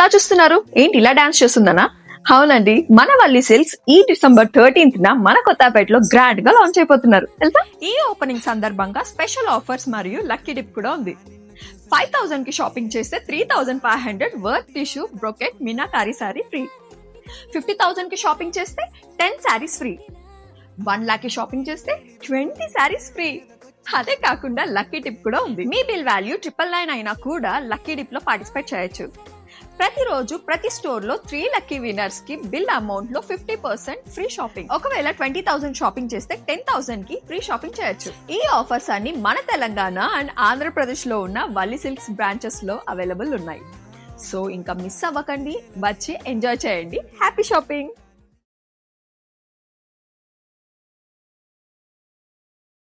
అలా చూస్తున్నారు? ఏంటి ఇలా డాన్స్ చేస్తుందనా? అవునండి, మన వల్లి సిల్క్స్ ఈ December 13th మన కొత్తపేటలో గ్రాండ్ గా లాంచ్ అయిపోతున్నారు తెలుసా? ఈ ఓపెనింగ్ సందర్భంగా స్పెషల్ ఆఫర్స్ మరియు లక్కీ డిప్ కూడా ఉంది. 5,000 కి షాపింగ్ చేస్తే 3,500 worth tissue brocade meenakari sorry free. 50,000 కి షాపింగ్ చేస్తే 10 సారీస్ ఫ్రీ. 1 lakh కి షాపింగ్ చేస్తే 20 సారీస్ ఫ్రీ. అదే కాకుండా లక్కీ టిప్ కూడా ఉంది. మీ బిల్ వాల్యూ 999 అయినా కూడా లక్కీ డిప్ లో పార్టిసిపేట్ చేయొచ్చు. ప్రతిరోజు ప్రతి స్టోర్ లో 3 లక్కీ విన్నర్స్ కి బిల్ అమౌంట్ లో 50% ఫ్రీ షాపింగ్. ఒకవేళ 20,000 షాపింగ్ చేస్తే 10,000 కి ఫ్రీ షాపింగ్ చేయొచ్చు. ఈ ఆఫర్స్ అన్ని మన తెలంగాణ అండ్ ఆంధ్రప్రదేశ్ లో ఉన్న వల్లి సిల్క్స్ బ్రాంచెస్ లో అవైలబుల్ ఉన్నాయి. సో ఇంకా మిస్ అవ్వకండి, వచ్చి ఎంజాయ్ చేయండి. Happy shopping.